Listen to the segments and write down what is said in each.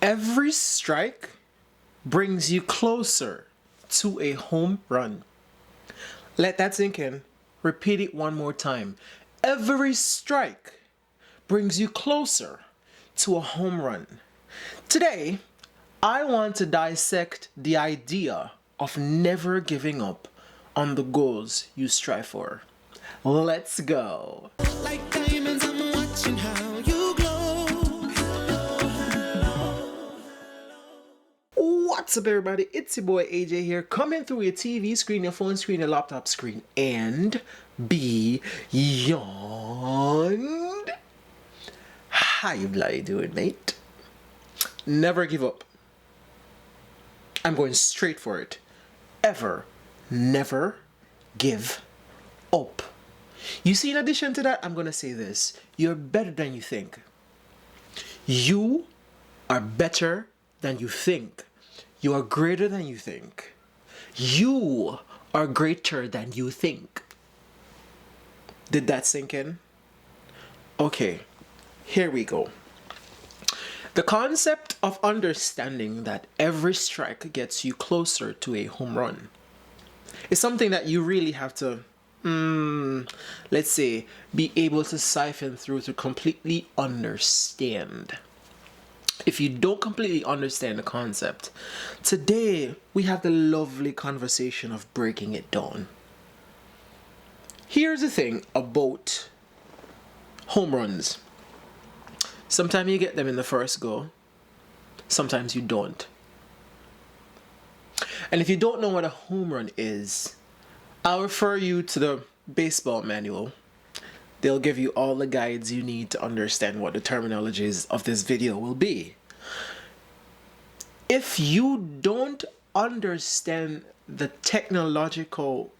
Every strike brings you closer to a home run. Let that sink in. Repeat it one more time. Every strike brings you closer to a home run. Today, I want to dissect the idea of never giving up on the goals you strive for. Let's go. Like diamonds, I'm watching how you glow. What's up, everybody? It's your boy AJ here, coming through your TV screen, your phone screen, your laptop screen, and beyond. How you bloody doing, mate? Never give up. I'm going straight for it. Ever, never give up. You see, in addition to that, I'm going to say this. You're better than you think. You are better than you think. You are greater than you think. You are greater than you think. Did that sink in? Okay, here we go. The concept of understanding that every strike gets you closer to a home run is something that you really have to, let's say, be able to siphon through to completely understand. If you don't completely understand the concept, today we have the lovely conversation of breaking it down. Here's the thing about home runs. Sometimes you get them in the first go, sometimes you don't. And if you don't know what a home run is, I'll refer you to the baseball manual. They'll give you all the guides you need to understand what the terminologies of this video will be. If you don't understand the technological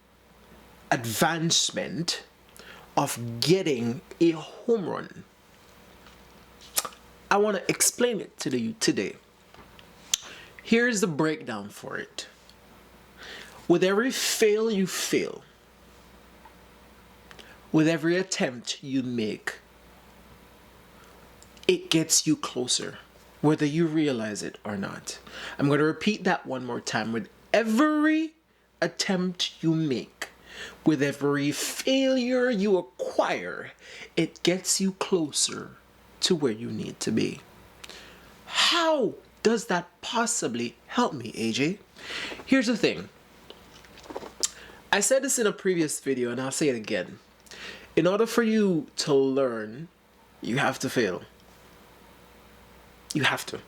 advancement of getting a home run, I want to explain it to you today. Here's the breakdown for it. With every fail you fail, with every attempt you make, it gets you closer, whether you realize it or not. I'm going to repeat that one more time. With every attempt you make, with every failure you acquire, it gets you closer to where you need to be. How does that possibly help me, AJ? Here's the thing. I said this in a previous video and I'll say it again. In order for you to learn, you have to fail. You have to.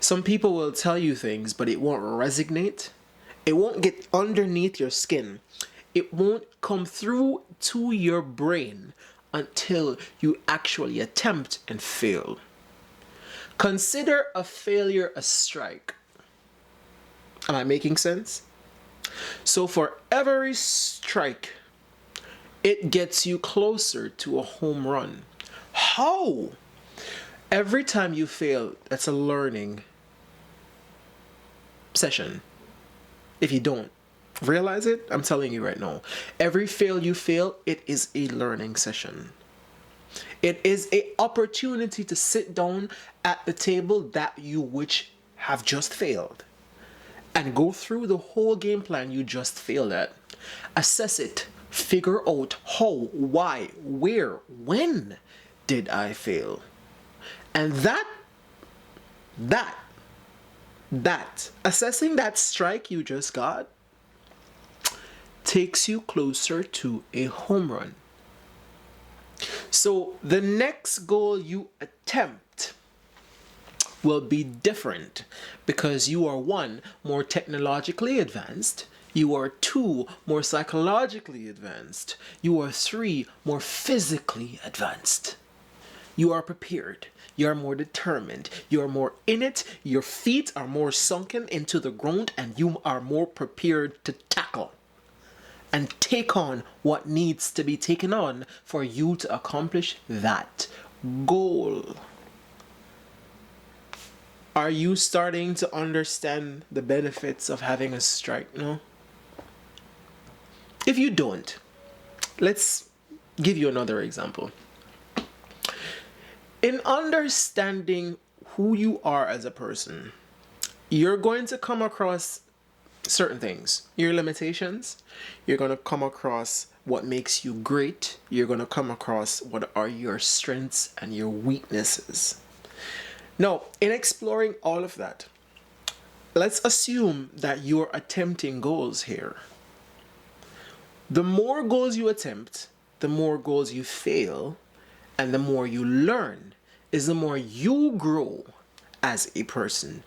Some people will tell you things, but it won't resonate. It won't get underneath your skin. It won't come through to your brain until you actually attempt and fail. Consider a failure a strike. Am I making sense? So for every strike, it gets you closer to a home run. How? Every time you fail, that's a learning session. If you don't realize it, I'm telling you right now. Every fail you fail, it is a learning session. It is an opportunity to sit down at the table that you which have just failed and go through the whole game plan you just failed at. Assess it. Figure out how, why, where, when did I fail? And assessing that strike you just got takes you closer to a home run. So the next goal you attempt will be different because you are 1, more technologically advanced. You are 2, more psychologically advanced. You are 3, more physically advanced. You are prepared. You are more determined. You are more in it. Your feet are more sunken into the ground and you are more prepared to tackle and take on what needs to be taken on for you to accomplish that goal. Are you starting to understand the benefits of having a strike now? If you don't, let's give you another example. In understanding who you are as a person, you're going to come across certain things, your limitations. You're going to come across what makes you great. You're going to come across what are your strengths and your weaknesses. Now, in exploring all of that, let's assume that you're attempting goals here. The more goals you attempt, the more goals you fail, and the more you learn is the more you grow as a person.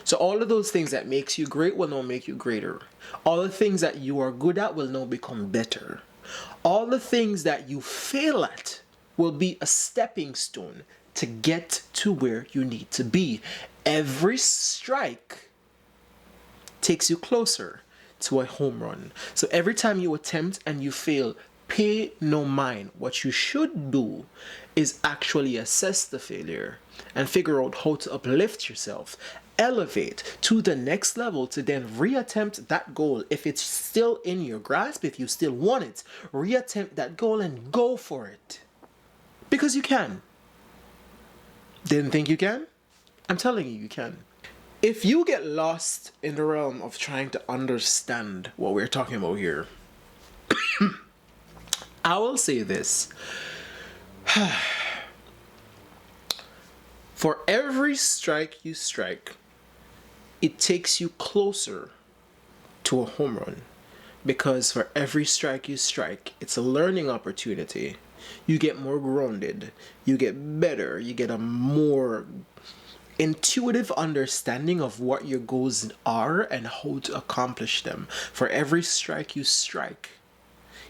So all of those things that makes you great will now make you greater. All the things that you are good at will now become better. All the things that you fail at will be a stepping stone to get to where you need to be. Every strike takes you closer to a home run. So every time you attempt and you fail, pay no mind. What you should do is actually assess the failure and figure out how to uplift yourself, elevate to the next level to then reattempt that goal. If it's still in your grasp, if you still want it, reattempt that goal and go for it. Because you can. Didn't think you can? I'm telling you, you can. If you get lost in the realm of trying to understand what we're talking about here, I will say this. For every strike you strike, it takes you closer to a home run. Because for every strike you strike, it's a learning opportunity. You get more grounded, you get better, you get a more intuitive understanding of what your goals are and how to accomplish them. For every strike you strike,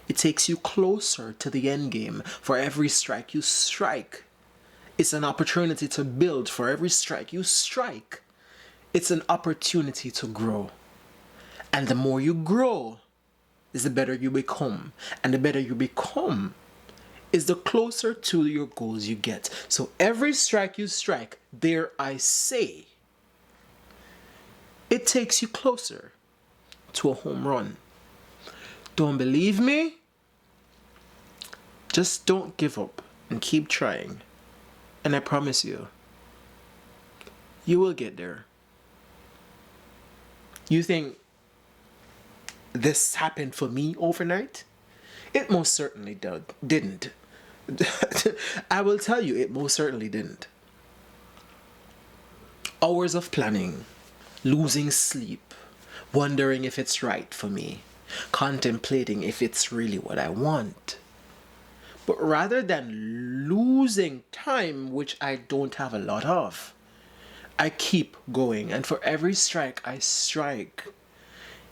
it takes you closer to the end game. For every strike you strike, it's an opportunity to build. For every strike you strike, it's an opportunity to grow. And the more you grow, is the better you become. And the better you become is the closer to your goals you get. So every strike you strike, dare I say, it takes you closer to a home run. Don't believe me? Just don't give up and keep trying. And I promise you, you will get there. You think this happened for me overnight? It most certainly didn't. I will tell you, it most certainly didn't. Hours of planning, losing sleep, wondering if it's right for me, contemplating if it's really what I want. But rather than losing time, which I don't have a lot of, I keep going. And for every strike I strike,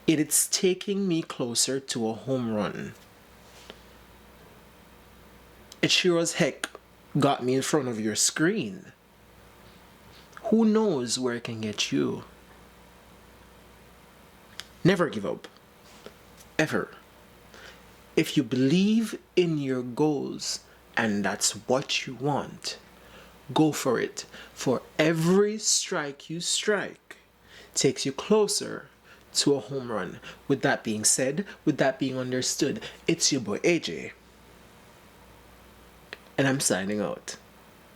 it's taking me closer to a home run. It sure as heck got me in front of your screen. Who knows where it can get you? Never give up. Ever. If you believe in your goals and that's what you want, go for it. For every strike you strike takes you closer to a home run. With that being said, with that being understood, it's your boy AJ. And I'm signing out.